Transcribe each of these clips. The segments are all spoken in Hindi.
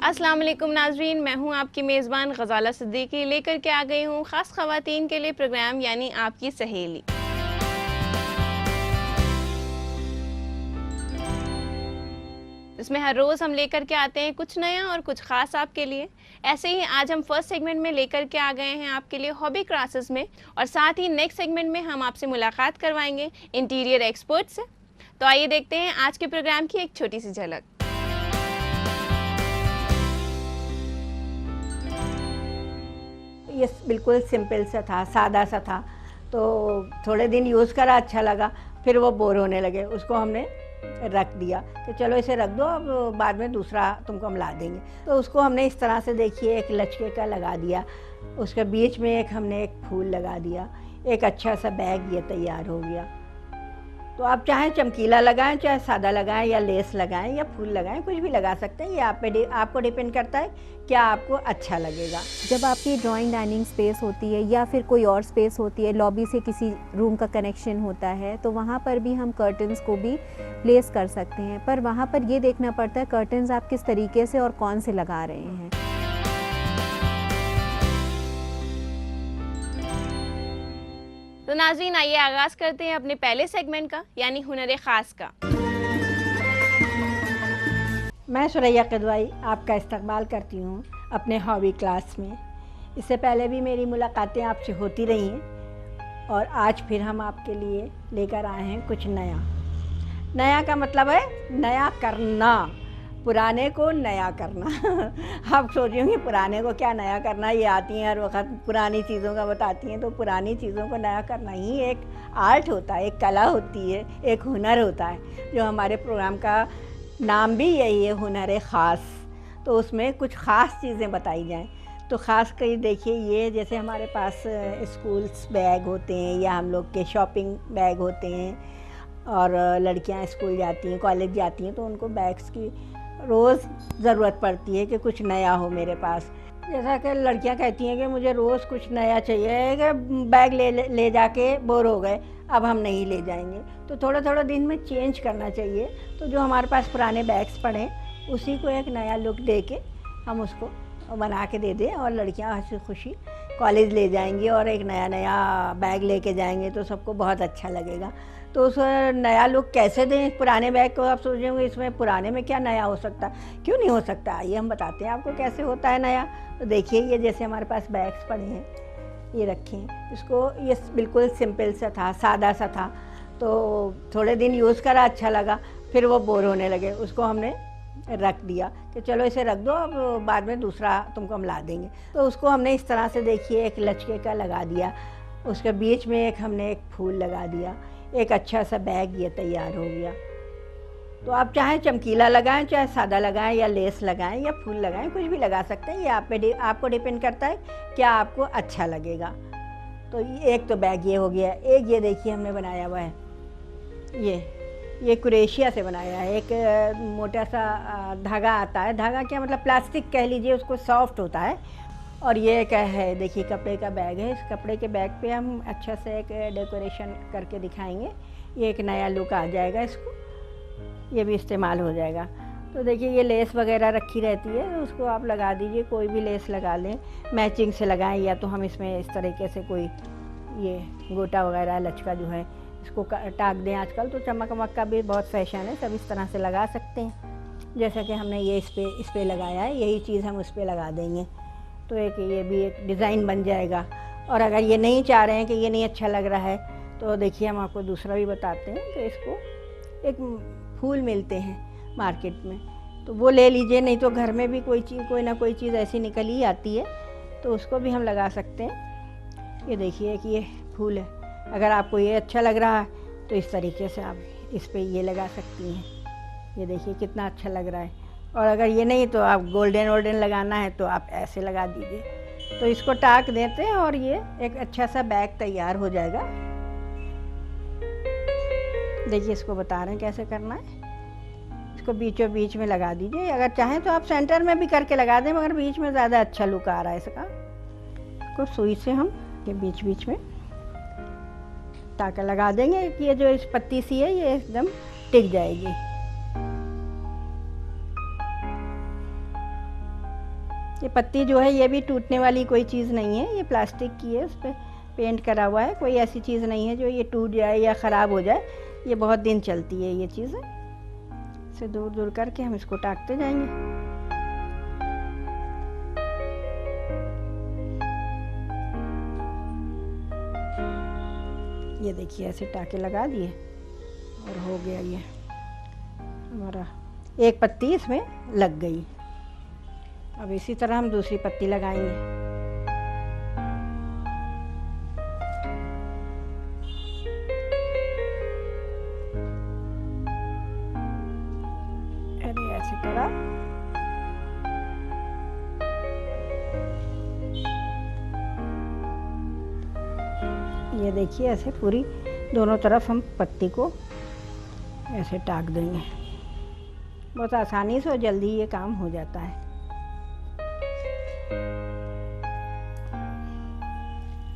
अस्सलाम वालेकुम नाजरीन, मैं हूं आपकी मेज़बान गज़ाला सिद्दीकी। लेकर के आ गई हूं ख़ास ख़वातीन के लिए प्रोग्राम यानी आपकी सहेली। इसमें हर रोज़ हम लेकर के आते हैं कुछ नया और कुछ ख़ास आपके लिए। ऐसे ही आज हम फर्स्ट सेगमेंट में लेकर के आ गए हैं आपके लिए हॉबी क्लासेस में, और साथ ही नेक्स्ट सेगमेंट में हम आपसे मुलाकात करवाएंगे इंटीरियर एक्सपर्ट से। तो आइए देखते हैं आज के प्रोग्राम की एक छोटी सी झलक। ये बिल्कुल सिंपल सा था, सादा सा था। तो थोड़े दिन यूज़ करा, अच्छा लगा, फिर वो बोर होने लगे। उसको हमने रख दिया कि चलो इसे रख दो, अब बाद में दूसरा तुमको हम ला देंगे। तो उसको हमने इस तरह से देखिए एक लचके का लगा दिया, उसके बीच में हमने एक फूल लगा दिया, एक अच्छा सा बैग ये तैयार हो गया। तो आप चाहे चमकीला लगाएं, चाहे सादा लगाएं, या लेस लगाएं, या फूल लगाएं, कुछ भी लगा सकते हैं। ये आपको डिपेंड करता है क्या आपको अच्छा लगेगा। जब आपकी ड्राइंग डाइनिंग स्पेस होती है या फिर कोई और स्पेस होती है, लॉबी से किसी रूम का कनेक्शन होता है, तो वहाँ पर भी हम कर्टन्स को भी प्लेस कर सकते हैं। पर वहाँ पर ये देखना पड़ता है कर्टन्स आप किस तरीके से और कौन से लगा रहे हैं। तो नाज़रीन, आइए आगाज़ करते हैं अपने पहले सेगमेंट का यानी हुनर ख़ास का। मैं सुरैया किदवाई आपका इस्तकबाल करती हूँ अपने हॉबी क्लास में। इससे पहले भी मेरी मुलाकातें आपसे होती रही हैं, और आज फिर हम आपके लिए लेकर आए हैं कुछ नया। नया का मतलब है नया करना, पुराने को नया करना। आप सोचेंगे पुराने को क्या नया करना, ये आती हैं हर वक्त पुरानी चीज़ों का बताती हैं। तो पुरानी चीज़ों को नया करना ही एक आर्ट होता है, एक कला होती है, एक हुनर होता है। जो हमारे प्रोग्राम का नाम भी यही है, हुनर ख़ास। तो उसमें कुछ ख़ास चीज़ें बताई जाएं। तो ख़ास कर देखिए, ये जैसे हमारे पास स्कूल्स बैग होते हैं, या हम लोग के शॉपिंग बैग होते हैं, और लड़कियां स्कूल जाती हैं, कॉलेज जाती हैं, तो उनको बैग्स की रोज़ ज़रूरत पड़ती है कि कुछ नया हो मेरे पास। जैसा कि लड़कियां कहती हैं कि मुझे रोज़ कुछ नया चाहिए, कि बैग ले जाके बोर हो गए, अब हम नहीं ले जाएंगे। तो थोड़ा थोड़ा दिन में चेंज करना चाहिए। तो जो हमारे पास पुराने बैग्स पड़े हैं, उसी को एक नया लुक दे के हम उसको बना के दे दें, और लड़कियां हंसी खुशी कॉलेज ले जाएंगी और एक नया नया बैग लेके जाएंगे, तो सबको बहुत अच्छा लगेगा। तो उस नया लुक कैसे दें पुराने बैग को? आप सोचेंगे इसमें पुराने में क्या नया हो सकता है, क्यों नहीं हो सकता। आइए हम बताते हैं आपको कैसे होता है नया। तो देखिए, ये जैसे हमारे पास बैग्स पड़े हैं, ये रखे हैं। इसको ये बिल्कुल सिंपल सा था, सादा सा था। तो थोड़े दिन यूज़ करा, अच्छा लगा, फिर वो बोर होने लगे। उसको हमने रख दिया कि चलो इसे रख दो, अब बाद में दूसरा तुमको हम ला देंगे। तो उसको हमने इस तरह से देखिए एक लचके का लगा दिया, उसके बीच में हमने एक फूल लगा दिया, एक अच्छा सा बैग ये तैयार हो गया। तो आप चाहे चमकीला लगाएं, चाहे सादा लगाएं, या लेस लगाएं, या फूल लगाएं, कुछ भी लगा सकते हैं। ये आपको डिपेंड करता है क्या आपको अच्छा लगेगा। तो एक तो बैग ये हो गया। एक ये देखिए हमने बनाया हुआ है, ये क्रोएशिया से बनाया है। एक मोटा सा धागा आता है, धागा क्या मतलब प्लास्टिक कह लीजिए, उसको सॉफ्ट होता है। और ये क्या है, देखिए कपड़े का बैग है। इस कपड़े के बैग पे हम अच्छा से एक डेकोरेशन करके दिखाएंगे। ये एक नया लुक आ जाएगा, इसको ये भी इस्तेमाल हो जाएगा। तो देखिए, ये लेस वगैरह रखी रहती है, तो उसको आप लगा दीजिए, कोई भी लेस लगा लें, मैचिंग से लगाएं, या तो हम इसमें इस तरीके से कोई ये गोटा वगैरह लचका जो है इसको टाक दें। आजकल तो चमक वमक का भी बहुत फैशन है, सब इस तरह से लगा सकते हैं। जैसा कि हमने ये इस पे लगाया है, यही चीज़ हम उस पर लगा देंगे, तो ये भी एक डिज़ाइन बन जाएगा। और अगर ये नहीं चाह रहे हैं कि ये नहीं अच्छा लग रहा है, तो देखिए हम आपको दूसरा भी बताते हैं कि इसको एक फूल मिलते हैं मार्केट में, तो वो ले लीजिए। नहीं तो घर में भी कोई ना कोई चीज़ ऐसी निकल ही आती है, तो उसको भी हम लगा सकते हैं। ये देखिए कि ये फूल है, अगर आपको ये अच्छा लग रहा है तो इस तरीके से आप इस पे ये लगा सकती हैं। ये देखिए कितना अच्छा लग रहा है। और अगर ये नहीं तो आप गोल्डन लगाना है तो आप ऐसे लगा दीजिए। तो इसको टाक देते हैं और ये एक अच्छा सा बैग तैयार हो जाएगा। देखिए, इसको बता रहे हैं कैसे करना है। इसको बीचों बीच में लगा दीजिए, अगर चाहें तो आप सेंटर में भी करके लगा दें, मगर बीच में ज़्यादा अच्छा लुक आ रहा है इसका। इसको सुई से हम ये बीच बीच में टाका लगा देंगे कि ये जो इस पत्ती सी है ये एकदम टिक जाएगी। ये पत्ती जो है ये भी टूटने वाली कोई चीज़ नहीं है, ये प्लास्टिक की है, उस पर पेंट करा हुआ है, कोई ऐसी चीज़ नहीं है जो ये टूट जाए या ख़राब हो जाए। ये बहुत दिन चलती है ये चीज़ें। इसे दूर दूर करके हम इसको टाकते जाएंगे। ये देखिए ऐसे टाके लगा दिए और हो गया ये हमारा, एक पत्ती इसमें लग गई। अब इसी तरह हम दूसरी पत्ती लगाएंगे। अरे ऐसे करा, ये देखिए ऐसे पूरी दोनों तरफ हम पत्ती को ऐसे टाक देंगे। बहुत आसानी से और जल्दी ये काम हो जाता है।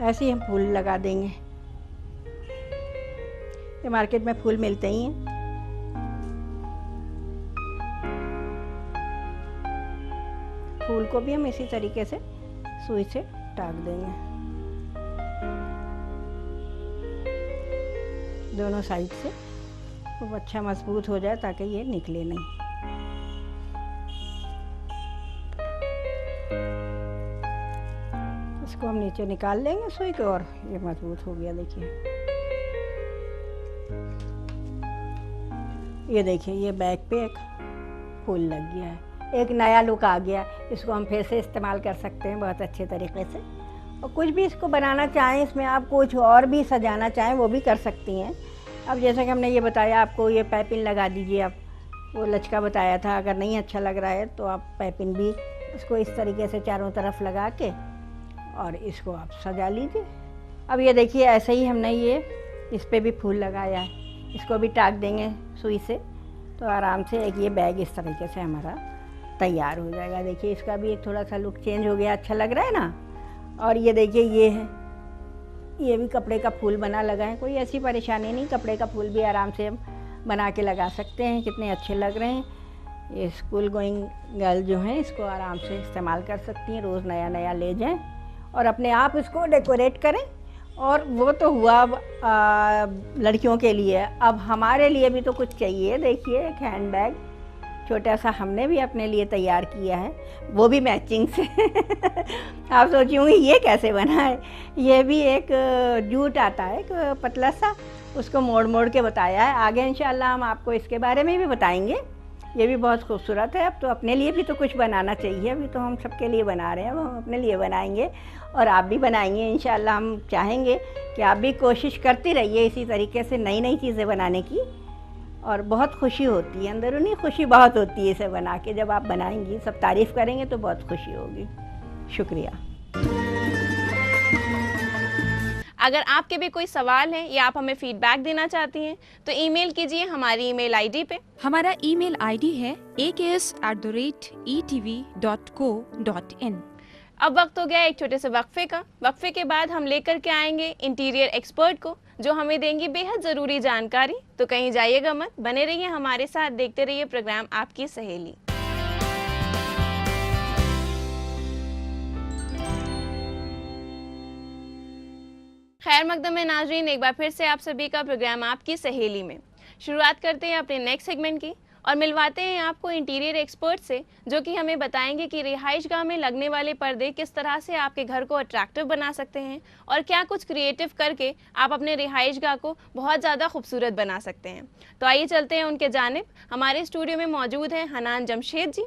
ऐसे ही हम फूल लगा देंगे। ये मार्केट में फूल मिलते ही हैं। फूल को भी हम इसी तरीके से सुई से टाक देंगे दोनों साइड से, खूब अच्छा मजबूत हो जाए ताकि ये निकले नहीं। इसको हम नीचे निकाल लेंगे सुई को और ये मजबूत हो गया। देखिए ये देखिए ये बैग पे एक फूल लग गया है, एक नया लुक आ गया। इसको हम फिर से इस्तेमाल कर सकते हैं बहुत अच्छे तरीके से। और कुछ भी इसको बनाना चाहें, इसमें आप कुछ और भी सजाना चाहें वो भी कर सकती हैं। अब जैसे कि हमने ये बताया आपको, ये पाइपिंग लगा दीजिए आप, वो लचका बताया था। अगर नहीं अच्छा लग रहा है तो आप पाइपिंग भी इसको इस तरीके से चारों तरफ लगा के और इसको आप सजा लीजिए। अब ये देखिए ऐसे ही हमने ये इस पे भी फूल लगाया है, इसको भी टाक देंगे सुई से तो आराम से एक ये बैग इस तरीके से हमारा तैयार हो जाएगा। देखिए इसका भी एक थोड़ा सा लुक चेंज हो गया, अच्छा लग रहा है ना। और ये देखिए ये है, ये भी कपड़े का फूल बना लगाएं, कोई ऐसी परेशानी नहीं, कपड़े का फूल भी आराम से हम बना के लगा सकते हैं। कितने अच्छे लग रहे हैं। ये स्कूल गोइंग गर्ल जो हैं इसको आराम से इस्तेमाल कर सकती हैं, रोज़ नया नया ले जाएं और अपने आप इसको डेकोरेट करें। और वो तो हुआ लड़कियों के लिए, अब हमारे लिए भी तो कुछ चाहिए। देखिए एक हैंड बैग छोटा सा हमने भी अपने लिए तैयार किया है, वो भी मैचिंग से। आप सोची होंगी ये कैसे बना है। ये भी एक जूट आता है एक पतला सा, उसको मोड़ मोड़ के बताया है। आगे इंशाल्लाह हम आपको इसके बारे में भी बताएंगे। ये भी बहुत खूबसूरत है। अब तो अपने लिए भी तो कुछ बनाना चाहिए, अभी तो हम सबके लिए बना रहे हैं, वो हम अपने लिए बनाएंगे और आप भी बनाएंगे इंशाल्लाह। हम चाहेंगे कि आप भी कोशिश करती रहिए इसी तरीके से नई नई चीज़ें बनाने की, और बहुत खुशी होती है, अंदरूनी खुशी बहुत होती है इसे बना के। जब आप बनाएंगी, सब तारीफ़ करेंगे तो बहुत खुशी होगी। शुक्रिया। अगर आपके भी कोई सवाल है या आप हमें फीडबैक देना चाहती हैं तो ईमेल कीजिए हमारी ईमेल आईडी पे। हमारा ईमेल आईडी है aks@etv.co.in। अब वक्त हो गया एक छोटे से वक्फे का। वक्फे के बाद हम लेकर के आएंगे इंटीरियर एक्सपर्ट को, जो हमें देंगी बेहद ज़रूरी जानकारी। तो कहीं जाइएगा मत, बने रहिए हमारे साथ, देखते रहिए प्रोग्राम आपकी सहेली। खैर मकदम है नाजरीन, एक बार फिर से आप सभी का प्रोग्राम आपकी सहेली में। शुरुआत करते हैं अपने नेक्स्ट सेगमेंट की और मिलवाते हैं आपको इंटीरियर एक्सपर्ट से, जो कि हमें बताएंगे कि रिहाइशगाह में लगने वाले पर्दे किस तरह से आपके घर को अट्रैक्टिव बना सकते हैं और क्या कुछ क्रिएटिव करके आप अपने रिहाइशगाह को बहुत ज़्यादा खूबसूरत बना सकते हैं। तो आइए चलते हैं उनके जानिब। हमारे स्टूडियो में मौजूद हैं हनान जमशेद जी।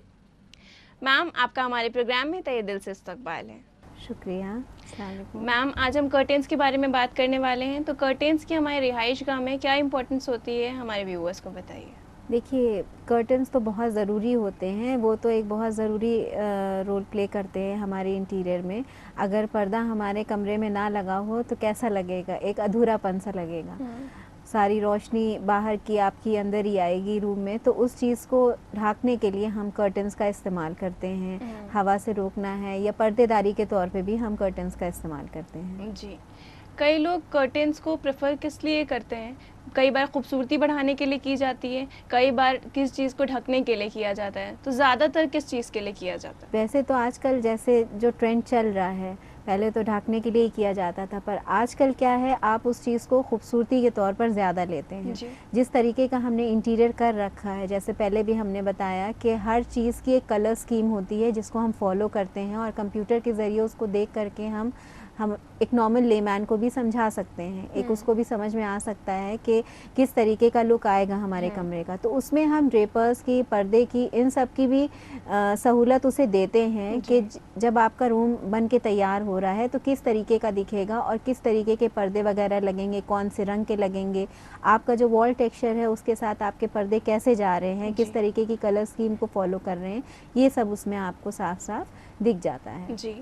मैम, आपका हमारे प्रोग्राम में तहे दिल से इस्तकबाल है। शुक्रिया। अस्सलाम वालेकुम। मैम, आज हम कर्टेंस के बारे में बात करने वाले हैं। तो कर्टेंस की हमारे रिहाइशगाह में क्या इंपॉर्टेंस होती है, हमारे व्यूअर्स को बताइए। देखिए, कर्टन्स तो बहुत ज़रूरी होते हैं, वो तो एक बहुत ज़रूरी रोल प्ले करते हैं हमारे इंटीरियर में। अगर पर्दा हमारे कमरे में ना लगा हो तो कैसा लगेगा, एक अधूरापन सा लगेगा। सारी रोशनी बाहर की आपकी अंदर ही आएगी रूम में, तो उस चीज़ को ढांकने के लिए हम कर्टन्स का इस्तेमाल करते हैं। हवा से रोकना है या पर्देदारी के तौर पे भी हम कर्टन्स का इस्तेमाल करते हैं। जी, कई लोग कर्टेन्स को प्रेफर किस लिए करते हैं? कई बार खूबसूरती बढ़ाने के लिए की जाती है, कई बार किस चीज़ को ढकने के लिए किया जाता है, तो ज़्यादातर किस चीज़ के लिए किया जाता है? वैसे तो आजकल जैसे जो ट्रेंड चल रहा है, पहले तो ढकने के लिए ही किया जाता था, पर आजकल क्या है, आप उस चीज़ को खूबसूरती के तौर पर ज़्यादा लेते हैं। जी। जिस तरीके का हमने इंटीरियर कर रखा है, जैसे पहले भी हमने बताया कि हर चीज़ की एक कलर स्कीम होती है जिसको हम फॉलो करते हैं, और कंप्यूटर के ज़रिए उसको देख करके हम एक नॉर्मल लेमैन को भी समझा सकते हैं, एक उसको भी समझ में आ सकता है कि किस तरीके का लुक आएगा हमारे कमरे का। तो उसमें हम ड्रेपर्स की, पर्दे की, इन सब की भी सहूलत उसे देते हैं कि जब आपका रूम बन के तैयार हो रहा है तो किस तरीके का दिखेगा और किस तरीके के पर्दे वगैरह लगेंगे, कौन से रंग के लगेंगे, आपका जो वॉल टेक्सचर है उसके साथ आपके पर्दे कैसे जा रहे हैं, किस तरीके की कलर स्कीम को फॉलो कर रहे हैं, ये सब उसमें आपको साफ साफ दिख जाता है। जी।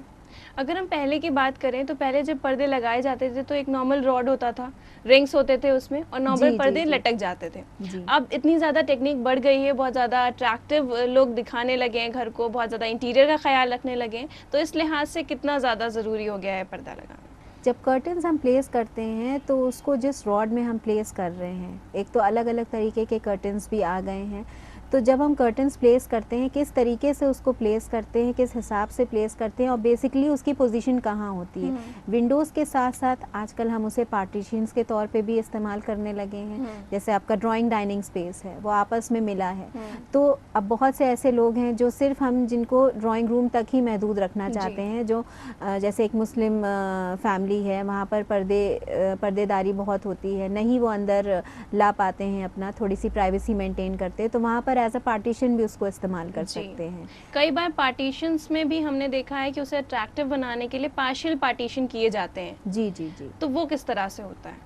अगर हम पहले की बात करें तो पहले जब पर्दे लगाए जाते थे तो एक नॉर्मल रॉड होता था, रिंग्स होते थे उसमें, और नॉर्मल जी, पर्दे जी। लटक जाते थे। जी। अब इतनी ज़्यादा टेक्निक बढ़ गई है, बहुत ज़्यादा अट्रैक्टिव लोग दिखाने लगे हैं घर को, बहुत ज़्यादा इंटीरियर का ख्याल रखने लगे हैं, तो इस लिहाज से कितना ज़्यादा ज़रूरी हो गया है पर्दा लगाना? जब कर्टन्स हम प्लेस करते हैं तो उसको जिस रॉड में हम प्लेस कर रहे हैं, एक तो अलग अलग तरीके के कर्टन्स भी आ गए हैं, तो जब हम कर्टन्स प्लेस करते हैं किस तरीके से उसको प्लेस करते हैं, किस हिसाब से प्लेस करते हैं, और बेसिकली उसकी पोजीशन कहाँ होती है। विंडोज़ के साथ साथ आजकल हम उसे पार्टीशंस के तौर पे भी इस्तेमाल करने लगे हैं। जैसे आपका ड्राइंग डाइनिंग स्पेस है वो आपस में मिला है, तो अब बहुत से ऐसे लोग हैं जो सिर्फ हम जिनको ड्राइंग रूम तक ही महदूद रखना चाहते हैं, जो जैसे एक मुस्लिम फैमिली है, वहाँ पर पर्देदारी बहुत होती है, नहीं वो अंदर ला पाते हैं, अपना थोड़ी सी प्राइवेसी मेंटेन करते हैं, तो वहाँ पर एज अ पार्टीशन भी उसको इस्तेमाल कर सकते हैं। कई बार पार्टीशंस में भी हमने देखा है कि उसे अट्रैक्टिव बनाने के लिए पार्शियल पार्टीशन किए जाते हैं। जी जी जी। तो वो किस तरह से होता है?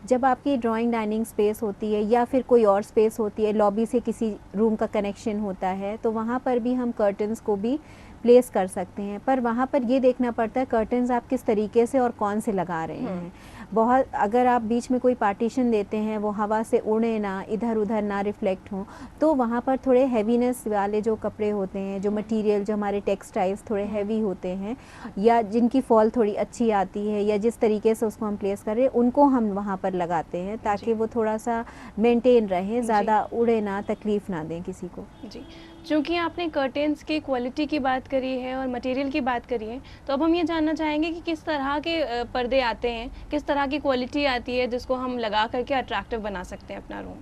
जब आपकी ड्राइंग डाइनिंग स्पेस होती है या फिर कोई और स्पेस होती है, लॉबी से किसी रूम का कनेक्शन होता है, तो वहाँ पर भी हम कर्टन्स को भी प्लेस कर सकते हैं, पर वहाँ पर ये देखना पड़ता है कर्टन्स आप किस तरीके से और कौन से लगा रहे हैं। बहुत अगर आप बीच में कोई पार्टीशन देते हैं, वो हवा से उड़े ना, इधर उधर ना रिफ्लेक्ट हो, तो वहाँ पर थोड़े हैवीनेस वाले जो कपड़े होते हैं, जो मटेरियल, जो हमारे टेक्सटाइल्स थोड़े हैवी होते हैं, या जिनकी फॉल थोड़ी अच्छी आती है, या जिस तरीके से उसको हम प्लेस कर रहे हैं, उनको हम वहाँ पर लगाते हैं ताकि वो थोड़ा सा मेंटेन रहे, ज़्यादा उड़े ना, तकलीफ़ ना दें किसी को। जी, चूँकि आपने कर्टेन्स की क्वालिटी की बात करी है और मटेरियल की बात करी है, तो अब हम ये जानना चाहेंगे कि किस तरह के पर्दे आते हैं, किस तरह की क्वालिटी आती है जिसको हम लगा करके अट्रैक्टिव बना सकते हैं अपना रूम?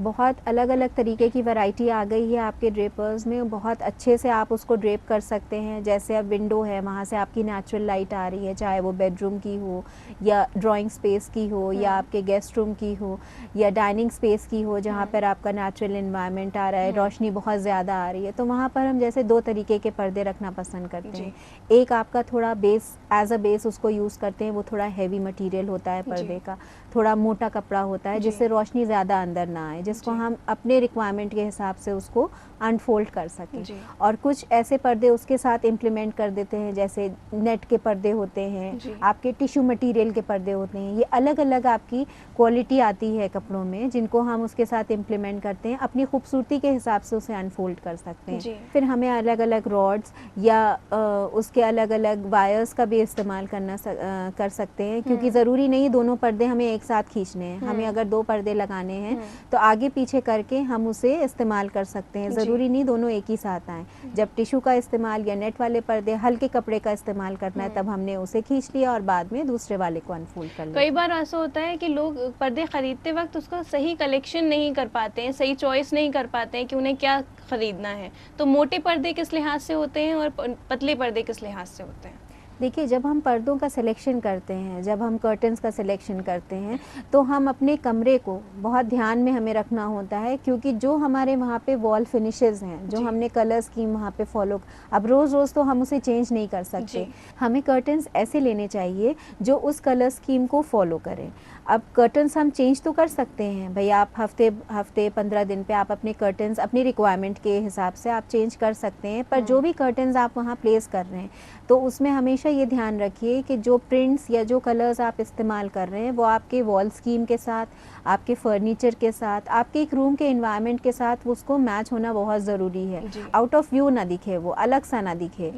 बहुत अलग अलग तरीके की वैरायटी आ गई है आपके ड्रेपर्स में, बहुत अच्छे से आप उसको ड्रेप कर सकते हैं। जैसे अब विंडो है, वहाँ से आपकी नेचुरल लाइट आ रही है, चाहे वो बेडरूम की हो या ड्राइंग स्पेस की हो या आपके गेस्ट रूम की हो या डाइनिंग स्पेस की हो, जहाँ पर आपका नेचुरल इन्वायरमेंट आ रहा है, रोशनी बहुत ज़्यादा आ रही है, तो वहाँ पर हम जैसे दो तरीके के पर्दे रखना पसंद करते हैं। एक आपका थोड़ा बेस, एज अ बेस उसको यूज़ करते हैं, वो थोड़ा हैवी मटीरियल होता है पर्दे का, थोड़ा मोटा कपड़ा होता है जिससे रोशनी ज़्यादा अंदर ना आए, जिसको हम अपने रिक्वायरमेंट के हिसाब से उसको अनफोल्ड कर सकें। और कुछ ऐसे पर्दे उसके साथ इम्प्लीमेंट कर देते हैं, जैसे नेट के पर्दे होते हैं, आपके टिश्यू मटेरियल के पर्दे होते हैं, ये अलग अलग आपकी क्वालिटी आती है कपड़ों में, जिनको हम उसके साथ इम्प्लीमेंट करते हैं, अपनी खूबसूरती के हिसाब से उसे अनफोल्ड कर सकते हैं। फिर हमें अलग अलग रॉड्स या उसके अलग अलग वायर्स का भी इस्तेमाल कर सकते हैं, क्योंकि ज़रूरी नहीं दोनों पर्दे हमें एक साथ खींचने हैं। हमें अगर दो पर्दे लगाने हैं तो आगे पीछे करके हम उसे इस्तेमाल कर सकते हैं, ज़रूरी नहीं दोनों एक ही साथ आएँ। जब टिश्यू का इस्तेमाल या नेट वाले पर्दे, हल्के कपड़े का इस्तेमाल करना है, तब हमने उसे खींच लिया और बाद में दूसरे वाले को अनफोल्ड कर लिया। कई बार ऐसा होता है कि लोग पर्दे खरीदते वक्त उसका सही कलेक्शन नहीं कर पाते हैं, सही चॉइस नहीं कर पाते हैं कि उन्हें क्या खरीदना है, तो मोटे पर्दे किस लिहाज से होते हैं और पतले पर्दे किस लिहाज से होते हैं? देखिए, जब हम पर्दों का सिलेक्शन करते हैं, जब हम कर्टन्स का सिलेक्शन करते हैं, तो हम अपने कमरे को बहुत ध्यान में हमें रखना होता है, क्योंकि जो हमारे वहाँ पे वॉल फिनिशेस हैं, जो हमने कलर स्कीम वहाँ पे फॉलो, अब रोज़ रोज़ तो हम उसे चेंज नहीं कर सकते, हमें कर्टन्स ऐसे लेने चाहिए जो उस कलर स्कीम को फॉलो करें। अब कर्टन्स हम चेंज तो कर सकते हैं भाई, आप हफ्ते 15 दिन पे आप अपने कर्टन्स अपनी रिक्वायरमेंट के हिसाब से आप चेंज कर सकते हैं, पर जो भी कर्टन्स आप वहाँ प्लेस कर रहे हैं तो उसमें हमेशा ये ध्यान रखिए कि जो प्रिंट्स या जो कलर्स आप इस्तेमाल कर रहे हैं वो आपके वॉल स्कीम के साथ, आपके फर्नीचर के साथ, आपके एक रूम के एनवायरनमेंट के साथ उसको मैच होना बहुत ज़रूरी है। आउट ऑफ व्यू ना दिखे, वो अलग सा ना दिखे,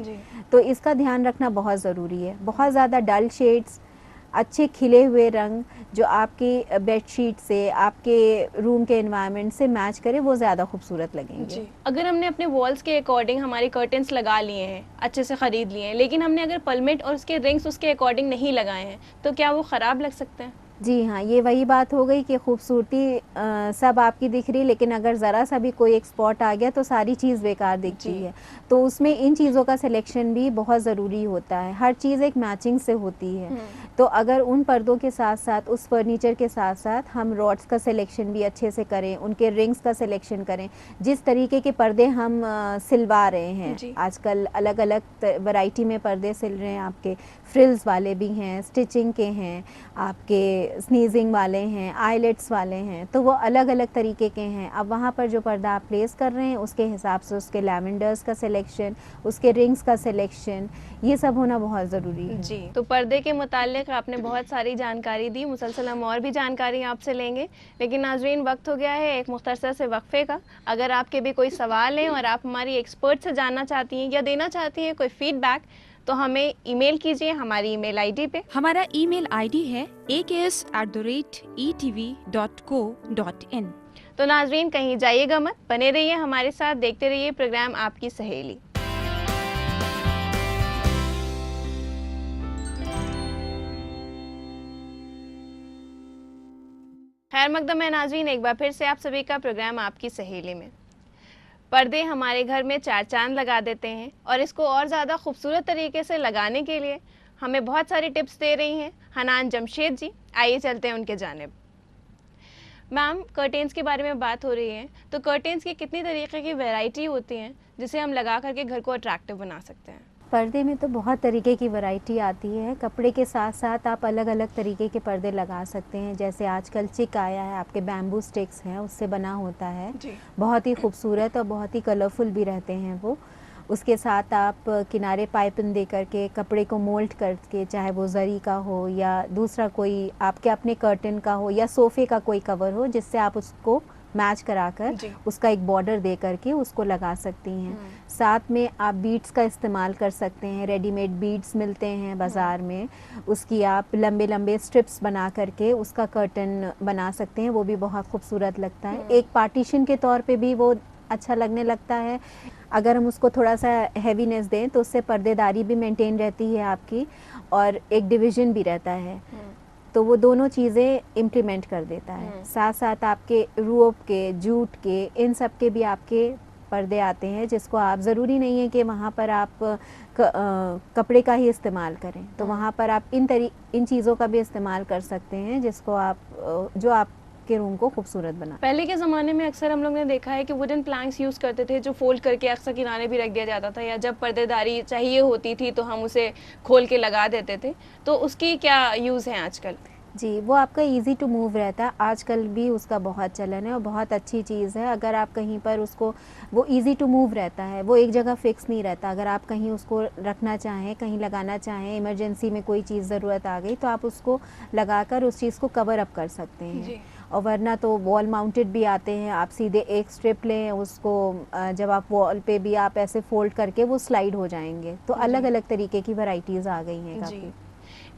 तो इसका ध्यान रखना बहुत ज़रूरी है। बहुत ज़्यादा डल शेड्स अच्छे खिले हुए रंग जो आपकी बेडशीट से, आपके रूम के एनवायरनमेंट से मैच करे, वो ज़्यादा खूबसूरत लगेंगे। अगर हमने अपने वॉल्स के अकॉर्डिंग हमारे कर्टन्स लगा लिए हैं, अच्छे से ख़रीद लिए हैं, लेकिन हमने अगर पलमेट और उसके रिंग्स उसके अकॉर्डिंग नहीं लगाए हैं, तो क्या वो ख़राब लग सकते हैं? जी हाँ, ये वही बात हो गई कि खूबसूरती सब आपकी दिख रही, लेकिन अगर ज़रा सा भी कोई एक स्पॉट आ गया तो सारी चीज़ बेकार दिखती है। तो उसमें इन चीज़ों का सिलेक्शन भी बहुत ज़रूरी होता है। हर चीज़ एक मैचिंग से होती है। तो अगर उन पर्दों के साथ साथ, उस फर्नीचर के साथ साथ हम रॉड्स का सिलेक्शन भी अच्छे से करें, उनके रिंग्स का सिलेक्शन करें, जिस तरीके के पर्दे हम सिलवा रहे हैं आजकल, अलग अलग वैरायटी में पर्दे सिल रहे हैं। आपके फ्रिल्स वाले भी हैं, स्टिचिंग के हैं, आपके स्नीजिंग वाले हैं, आईलेट्स वाले हैं, तो वो अलग अलग तरीके के हैं। अब वहाँ पर जो पर्दा आप प्लेस कर रहे हैं उसके हिसाब से उसके लैवेंडर्स का सिलेक्शन, उसके रिंग्स का सिलेक्शन, ये सब होना बहुत ज़रूरी है। जी, तो पर्दे के मुताल्लिक़ आपने बहुत सारी जानकारी दी। मुसलसल हम और भी जानकारी आपसे लेंगे, लेकिन नाज़रीन वक्त हो गया है एक मुख्तसर से वक्फे का। अगर आपके भी कोई सवाल हैं और आप हमारी एक्सपर्ट से जानना चाहती हैं या देना चाहती हैं कोई फीडबैक, तो हमें ईमेल कीजिए हमारी ईमेल आईडी पे। हमारा ईमेल आईडी है aks@etv.co.in। तो नाज़रीन कहीं जाइएगा मत, बने रहिए हमारे साथ, देखते रहिए प्रोग्राम आपकी सहेली। खैर मकदम है नाज़रीन, एक बार फिर से आप सभी का प्रोग्राम आपकी सहेली में। पर्दे हमारे घर में चार चांद लगा देते हैं, और इसको और ज़्यादा खूबसूरत तरीके से लगाने के लिए हमें बहुत सारी टिप्स दे रही हैं हनान जमशेद जी। आइए चलते हैं उनके जानिब। मैम, कर्टेन्स के बारे में बात हो रही है, तो कर्टेन्स की कितनी तरीके की वैरायटी होती हैं जिसे हम लगा करके घर को अट्रैक्टिव बना सकते हैं? पर्दे में तो बहुत तरीके की वैरायटी आती है। कपड़े के साथ साथ आप अलग अलग तरीके के पर्दे लगा सकते हैं। जैसे आजकल चिक आया है, आपके बैम्बू स्टिक्स हैं, उससे बना होता है, बहुत ही खूबसूरत और बहुत ही कलरफुल भी रहते हैं वो। उसके साथ आप किनारे पाइपिंग दे करके कपड़े को मोल्ड करके, चाहे वो जरी का हो या दूसरा कोई आपके अपने कर्टन का हो या सोफ़े का कोई कवर हो, जिससे आप उसको मैच कराकर उसका एक बॉर्डर दे करके उसको लगा सकती हैं। साथ में आप बीड्स का इस्तेमाल कर सकते हैं। रेडीमेड बीड्स मिलते हैं बाज़ार में, उसकी आप लंबे लंबे स्ट्रिप्स बना करके उसका कर्टन बना सकते हैं, वो भी बहुत खूबसूरत लगता है। एक पार्टीशन के तौर पे भी वो अच्छा लगने लगता है। अगर हम उसको थोड़ा सा हैवीनेस दें तो उससे पर्देदारी भी मेंटेन रहती है आपकी, और एक डिवीज़न भी रहता है। तो वो दोनों चीज़ें इम्प्लीमेंट कर देता है। साथ साथ आपके रूप के, जूट के, इन सब के भी आपके पर्दे आते हैं, जिसको आप ज़रूरी नहीं है कि वहाँ पर आप कपड़े का ही इस्तेमाल करें, तो वहाँ पर आप इन चीज़ों का भी इस्तेमाल कर सकते हैं, जिसको आप जो आप के रूम को खूबसूरत बना। पहले के ज़माने में अक्सर हम लोग ने देखा है कि वुडन प्लैंक्स यूज़ करते थे, जो फोल्ड करके अक्सर किनारे भी रख दिया जाता था, या जब पर्देदारी चाहिए होती थी तो हम उसे खोल के लगा देते थे। तो उसकी क्या यूज़ है आजकल? जी, वो आपका इजी टू मूव रहता है। आजकल भी उसका बहुत चलन है और बहुत अच्छी चीज़ है। अगर आप कहीं पर उसको, वो इजी टू मूव रहता है, वो एक जगह फिक्स नहीं रहता। अगर आप कहीं उसको रखना चाहें, कहीं लगाना चाहें, इमरजेंसी में कोई चीज़ ज़रूरत आ गई, तो आप उसको लगाकर उस चीज़ को कवर अप कर सकते हैं। और वरना तो वॉल माउंटेड भी आते हैं, आप सीधे एक स्ट्रिप लें, उसको जब आप वॉल पे भी आप ऐसे फोल्ड करके वो स्लाइड हो जाएंगे। तो अलग अलग तरीके की वैरायटीज़ आ गई हैं काफ़ी।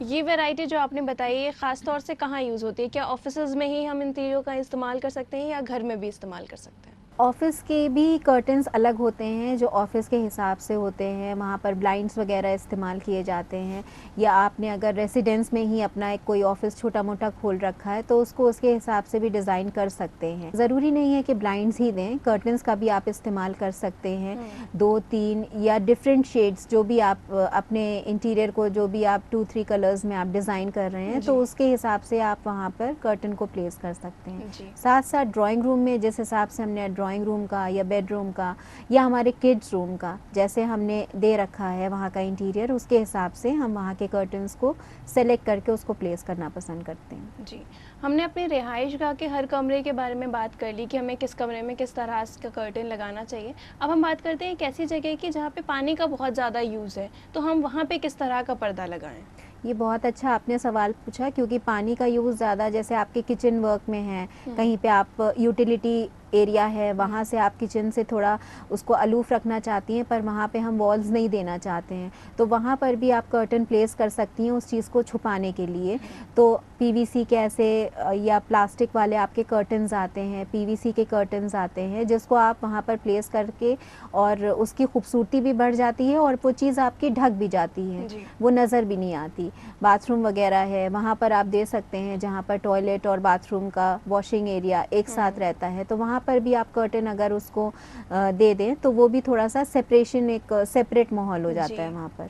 ये वैरायटी जो आपने बताई है ख़ास तौर से कहाँ यूज़ होती है? क्या ऑफिसेज़ में ही हम इन चीज़ों का इस्तेमाल कर सकते हैं या घर में भी इस्तेमाल कर सकते हैं? ऑफ़िस के भी कर्टन्स अलग होते हैं जो ऑफ़िस के हिसाब से होते हैं, वहाँ पर ब्लाइंड्स वगैरह इस्तेमाल किए जाते हैं। या आपने अगर रेसिडेंस में ही अपना एक कोई ऑफ़िस छोटा मोटा खोल रखा है तो उसको उसके हिसाब से भी डिज़ाइन कर सकते हैं। ज़रूरी नहीं है कि ब्लाइंड्स ही दें, कर्टन्स का भी आप इस्तेमाल कर सकते हैं। 2-3 या डिफरेंट शेड्स, जो भी आप अपने इंटीरियर को, जो भी आप 2-3 कलर्स में आप डिज़ाइन कर रहे हैं, तो उसके हिसाब से आप वहाँ पर कर्टन को प्लेस कर सकते हैं। साथ साथ ड्राइंग रूम में जिस हिसाब से हमने ड्राइंग रूम का या बेडरूम का या हमारे किड्स रूम का जैसे हमने दे रखा है वहाँ का इंटीरियर, उसके हिसाब से हम वहाँ के कर्टन्स को सेलेक्ट करके उसको प्लेस करना पसंद करते हैं। जी, हमने अपने रिहाइशगाह के हर कमरे के बारे में बात कर ली कि हमें किस कमरे में किस तरह का कर्टन लगाना चाहिए। अब हम बात करते हैं एक ऐसी जगह की जहाँ पे पानी का बहुत ज़्यादा यूज़ है, तो हम वहाँ पे किस तरह का पर्दा लगाएं? ये बहुत अच्छा आपने सवाल पूछा, क्योंकि पानी का यूज़ ज़्यादा, जैसे आपके किचन वर्क में है, कहीं पे आप यूटिलिटी एरिया है वहाँ से आप किचन से थोड़ा उसको अलूफ रखना चाहती हैं, पर वहाँ पे हम वॉल्स नहीं देना चाहते हैं, तो वहाँ पर भी आप कर्टन प्लेस कर सकती हैं उस चीज़ को छुपाने के लिए। तो पीवीसी के ऐसे या प्लास्टिक वाले आपके कर्टन्स आते हैं, पीवीसी के कर्टन्स आते हैं, जिसको आप वहाँ पर प्लेस करके और उसकी खूबसूरती भी बढ़ जाती है और वो चीज़ आपकी ढक भी जाती है, वो नज़र भी नहीं आती। बाथरूम वगैरह है वहाँ पर आप दे सकते हैं, जहाँ पर टॉयलेट और बाथरूम का वॉशिंग एरिया एक साथ रहता है, तो वहाँ पर भी आप कर्टन अगर उसको दे दें तो वो भी थोड़ा सा सेपरेशन, एक सेपरेट माहौल हो जाता है वहाँ पर।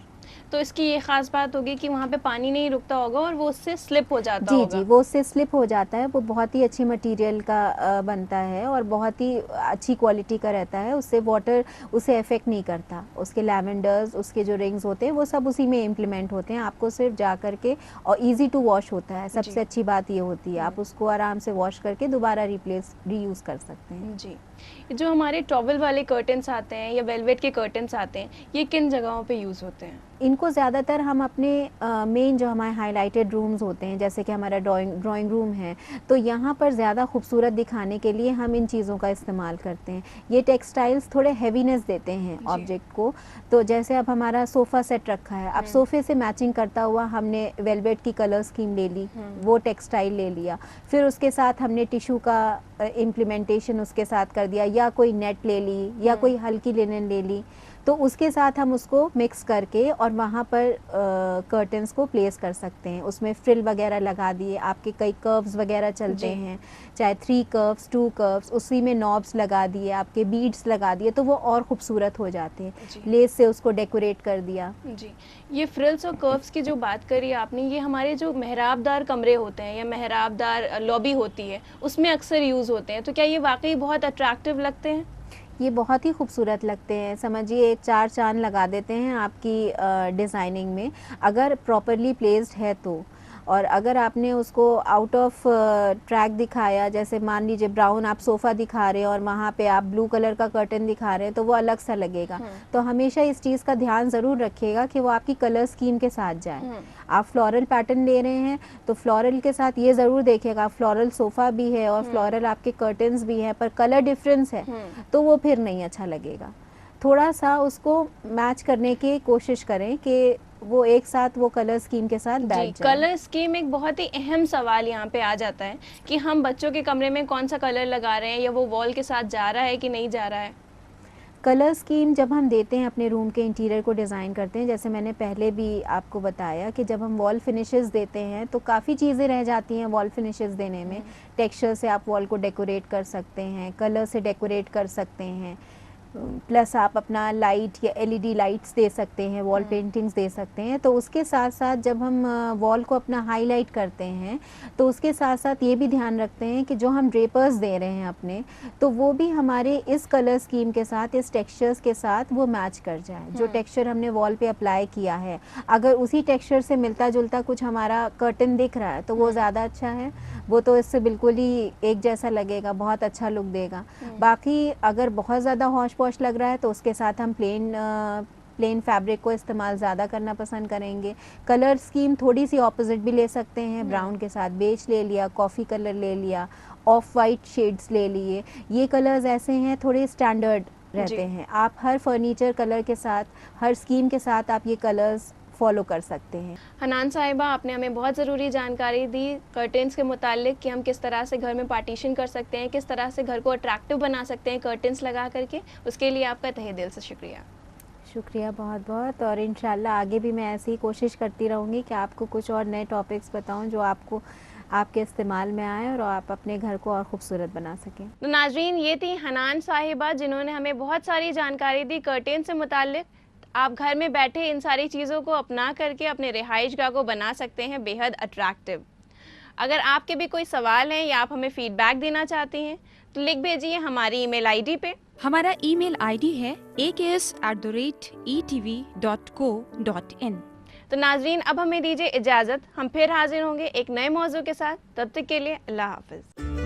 तो इसकी ये खास बात होगी कि वहाँ पे पानी नहीं रुकता होगा और वो उससे स्लिप हो जाता जी होगा। जी, वो उससे स्लिप हो जाता है। वो बहुत ही अच्छी मटेरियल का बनता है और बहुत ही अच्छी क्वालिटी का रहता है, उससे वाटर उसे अफेक्ट नहीं करता। उसके लैवेंडर्स, उसके जो रिंग्स होते हैं वो सब उसी में इम्प्लीमेंट होते हैं। आपको सिर्फ जा करके, और इजी टू वॉश होता है, सबसे अच्छी बात ये होती है। आप उसको आराम से वॉश करके दोबारा रीयूज़ कर सकते हैं। जी, जो हमारे टॉवल वाले कर्टन्स आते हैं या वेलवेट के कर्टन्स आते हैं, ये किन जगहों पे यूज़ होते हैं? इनको ज़्यादातर हम अपने मेन जो हमारे हाइलाइटेड रूम्स होते हैं, जैसे कि हमारा ड्राइंग रूम है, तो यहाँ पर ज़्यादा खूबसूरत दिखाने के लिए हम इन चीज़ों का इस्तेमाल करते हैं। ये टेक्सटाइल्स थोड़े हैवीनेस देते हैं ऑब्जेक्ट को। तो जैसे अब हमारा सोफ़ा सेट रखा है, अब सोफ़े से मैचिंग करता हुआ हमने वेलवेट की कलर स्कीम ले ली, वो टेक्सटाइल ले लिया, फिर उसके साथ हमने टिशू का इम्प्लीमेंटेशन उसके साथ कर दिया, या कोई नेट ले ली या कोई हल्की लिनन ले ली, तो उसके साथ हम उसको मिक्स करके और वहाँ पर कर्टन्स को प्लेस कर सकते हैं। उसमें फ्रिल वगैरह लगा दिए, आपके कई कर्व्स वगैरह चलते हैं, चाहे 3 कर्व्स 2 कर्व्स, उसी में नॉब्स लगा दिए, आपके बीड्स लगा दिए, तो वो और खूबसूरत हो जाते हैं। लेस से उसको डेकोरेट कर दिया। जी, ये फ्रिल्स और कर्व्स की जो बात करी आपने, ये हमारे जो मेहराबदार कमरे होते हैं या मेहराबदार लॉबी होती है, उसमें अक्सर यूज़ होते हैं, तो क्या ये वाकई बहुत अट्रैक्टिव लगते हैं? ये बहुत ही खूबसूरत लगते हैं। समझिए 4 चाँद लगा देते हैं आपकी डिज़ाइनिंग में, अगर प्रॉपरली प्लेस्ड है तो। और अगर आपने उसको आउट ऑफ ट्रैक दिखाया, जैसे मान लीजिए ब्राउन आप सोफ़ा दिखा रहे हैं और वहाँ पे आप ब्लू कलर का कर्टन दिखा रहे हैं, तो वो अलग सा लगेगा। तो हमेशा इस चीज़ का ध्यान ज़रूर रखिएगा कि वो आपकी कलर स्कीम के साथ जाए। आप फ्लोरल पैटर्न ले रहे हैं तो फ्लोरल के साथ ये ज़रूर देखिएगा, फ्लोरल सोफ़ा भी है और फ्लोरल आपके कर्टन्स भी हैं, पर कलर डिफरेंस है तो वो फिर नहीं अच्छा लगेगा। थोड़ा सा उसको मैच करने की कोशिश करें कि वो एक साथ वो कलर स्कीम के साथ बैठ जाए। कलर स्कीम एक बहुत ही अहम सवाल यहाँ पे आ जाता है कि हम बच्चों के कमरे में कौन सा कलर लगा रहे हैं, या वो वॉल के साथ जा रहा है कि नहीं जा रहा है। कलर स्कीम जब हम देते हैं अपने रूम के इंटीरियर को डिज़ाइन करते हैं, जैसे मैंने पहले भी आपको बताया कि जब हम वॉल फिनिशेस देते हैं तो काफ़ी चीज़ें रह जाती हैं वॉल फिनिशेस देने में। टेक्सचर से आप वॉल को डेकोरेट कर सकते हैं, कलर से डेकोरेट कर सकते हैं, प्लस आप अपना लाइट या एलईडी लाइट्स दे सकते हैं, वॉल पेंटिंग्स दे सकते हैं। तो उसके साथ साथ जब हम वॉल को अपना हाईलाइट करते हैं तो उसके साथ साथ ये भी ध्यान रखते हैं कि जो हम ड्रेपर्स दे रहे हैं अपने, तो वो भी हमारे इस कलर स्कीम के साथ, इस टेक्सचर्स के साथ वो मैच कर जाए। जो टेक्सचर हमने वॉल पे अप्लाई किया है, अगर उसी टेक्सचर से मिलता जुलता कुछ हमारा कर्टन दिख रहा है तो वो ज़्यादा अच्छा है, वो तो इससे बिल्कुल ही एक जैसा लगेगा, बहुत अच्छा लुक देगा। बाकी अगर बहुत ज़्यादा हौश पौश लग रहा है तो उसके साथ हम प्लेन फैब्रिक को इस्तेमाल ज़्यादा करना पसंद करेंगे। कलर स्कीम थोड़ी सी ऑपोजिट भी ले सकते हैं, ब्राउन के साथ बेज ले लिया, कॉफ़ी कलर ले लिया, ऑफ वाइट शेड्स ले लिए। ये कलर्स ऐसे हैं थोड़े स्टैंडर्ड रहते हैं। आप हर फर्नीचर कलर के साथ, हर स्कीम के साथ आप ये कलर्स फॉलो कर सकते हैं। हनान साहिबा, आपने हमें बहुत ज़रूरी जानकारी दी कर्टन्स के मुतालिक कि हम किस तरह से घर में पार्टीशन कर सकते हैं, किस तरह से घर को अट्रैक्टिव बना सकते हैं कर्टन्स लगा करके। उसके लिए आपका तहे दिल से शुक्रिया। शुक्रिया बहुत बहुत, और इंशाल्लाह आगे भी मैं ऐसी ही कोशिश करती रहूँगी कि आपको कुछ और नए टॉपिक्स बताऊँ जो आपको आपके इस्तेमाल में आए और आप अपने घर को और ख़ूबसूरत बना सकें। तो नाजरीन, ये थी हनान साहिबा जिन्होंने हमें बहुत सारी जानकारी दी कर्टन से मुतालिक। आप घर में बैठे इन सारी चीज़ों को अपना करके अपने रिहाइशगाह को बना सकते हैं बेहद अट्रैक्टिव। अगर आपके भी कोई सवाल हैं या आप हमें फीडबैक देना चाहती हैं तो लिख भेजिए हमारी ईमेल आईडी पे। हमारा ईमेल आईडी है aks@etv.co.in। तो नाजरीन, अब हमें दीजिए इजाज़त, हम फिर हाजिर होंगे एक नए मौजू के साथ। तब तक के लिए अल्लाह हाफ़िज़।